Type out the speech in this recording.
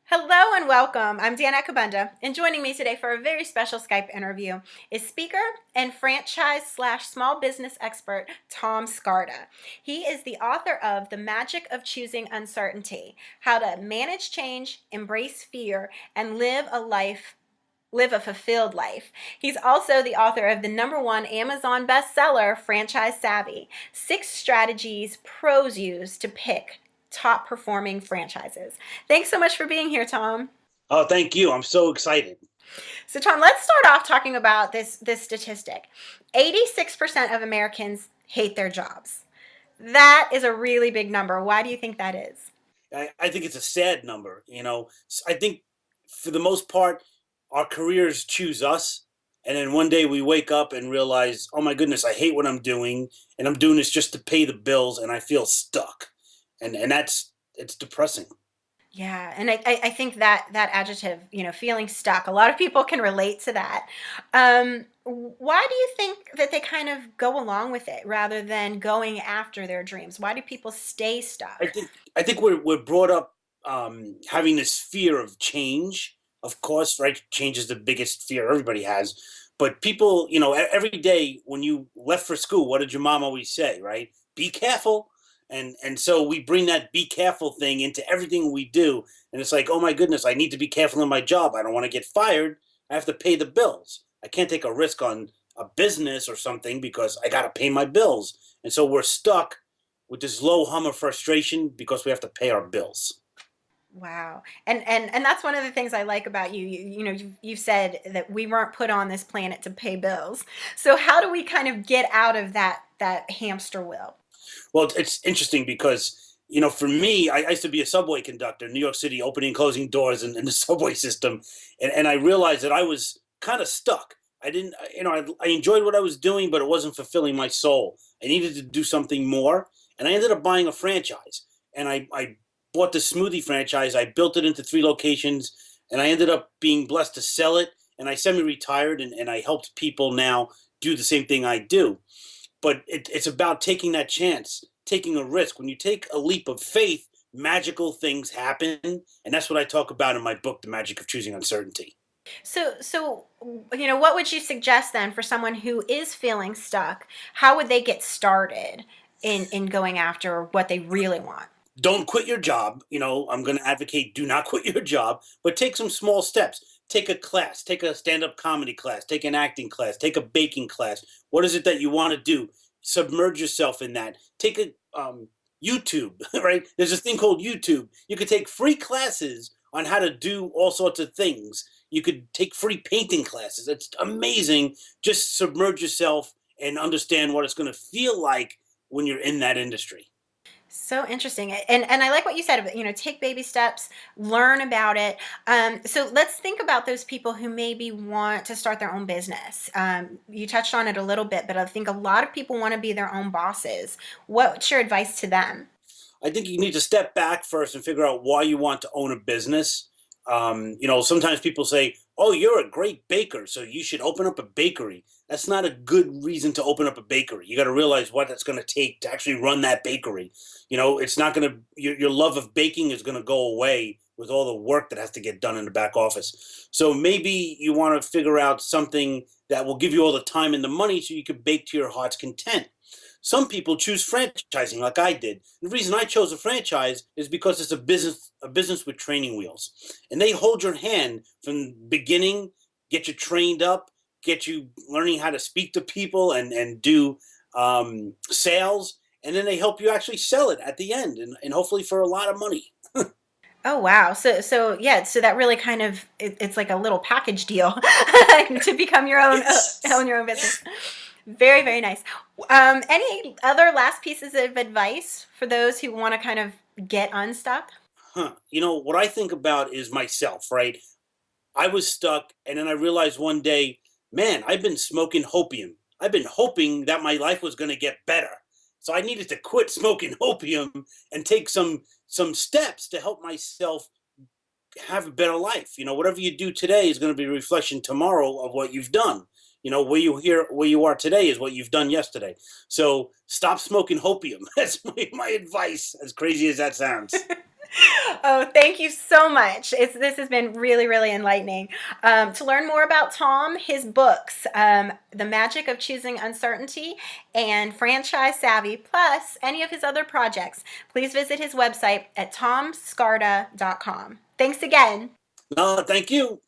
Hello and welcome. I'm Dana Kabunda, and joining me today for a very special Skype interview is speaker and franchise slash small business expert Tom Scarda. He is the author of The Magic of Choosing Uncertainty: How to Manage Change, Embrace Fear, and Live a Fulfilled Life. He's also the author of the #1 Amazon bestseller, Franchise Savvy: 6 Strategies Pros Use to Pick Top Performing Franchises. Thanks so much for being here, Tom. Oh, thank you. I'm so excited. So, Tom, let's start off talking about this statistic. 86% of Americans hate their jobs. That is a really big number. Why do you think that is? I think it's a sad number. I think for the most part, our careers choose us. And then one day we wake up and realize, oh my goodness, I hate what I'm doing. And I'm doing this just to pay the bills. And I feel stuck. And it's depressing. Yeah, and I think that adjective, feeling stuck, a lot of people can relate to that. Why do you think that they kind of go along with it rather than going after their dreams? Why do people stay I stuck? think I think we're brought up having this fear of change. Of course, right? Change is the biggest fear everybody has. But people, every day when you left for school, what did your mom always say, right? Be careful. And so we bring that be careful thing into everything we do. And it's like, oh my goodness, I need to be careful in my job. I don't want to get fired. I have to pay the bills. I can't take a risk on a business or something because I got to pay my bills. And so we're stuck with this low hum of frustration because we have to pay our bills. Wow. And that's one of the things I like about you. You've said that we weren't put on this planet to pay bills. So how do we kind of get out of that hamster wheel? Well, it's interesting because, for me, I used to be a subway conductor in New York City, opening and closing doors in the subway system. And I realized that I was kind of stuck. I didn't, I enjoyed what I was doing, but it wasn't fulfilling my soul. I needed to do something more. And I ended up buying a franchise. And I bought the smoothie franchise. I built it into 3 locations. And I ended up being blessed to sell it. And I semi retired and I helped people now do the same thing I do. But it's about taking that chance, taking a risk. When you take a leap of faith, magical things happen, and that's what I talk about in my book, The Magic of Choosing Uncertainty. So, what would you suggest then for someone who is feeling stuck? How would they get started in going after what they really want? Don't quit your job. I'm going to advocate do not quit your job, but take some small steps. Take a class, take a stand up comedy class, take an acting class, take a baking class. What is it that you want to do? Submerge yourself in that. Take a YouTube, right? There's this thing called YouTube. You could take free classes on how to do all sorts of things. You could take free painting classes. It's amazing. Just submerge yourself and understand what it's going to feel like when you're in that industry. So interesting. And I like what you said about, take baby steps, learn about it. So let's think about those people who maybe want to start their own business. You touched on it a little bit, but I think a lot of people want to be their own bosses. What's your advice to them? I think you need to step back first and figure out why you want to own a business. Sometimes people say, "Oh, you're a great baker, so you should open up a bakery." That's not a good reason to open up a bakery. You got to realize what that's going to take to actually run that bakery. It's not going to your love of baking is going to go away with all the work that has to get done in the back office. So maybe you want to figure out something that will give you all the time and the money so you can bake to your heart's content. Some people choose franchising like I did. The reason I chose a franchise is because it's a business with training wheels. And they hold your hand from beginning, get you trained up, get you learning how to speak to people and do sales. And then they help you actually sell it at the end and hopefully for a lot of money. Oh wow. So yeah, so that really kind of it's like a little package deal to become your own It's own your own business. Very, very nice. Any other last pieces of advice for those who want to kind of get unstuck? what I think about is myself, right? I was stuck, and then I realized one day, man, I've been smoking hopium. I've been hoping that my life was going to get better. So I needed to quit smoking opium and take some steps to help myself have a better life. Whatever you do today is going to be a reflection tomorrow of what you've done. Where you are today is what you've done yesterday. So stop smoking hopium. That's my advice, as crazy as that sounds. Oh, thank you so much. This has been really, really enlightening. To learn more about Tom, his books, The Magic of Choosing Uncertainty and Franchise Savvy, plus any of his other projects, please visit his website at tomscarda.com. Thanks again. No, thank you.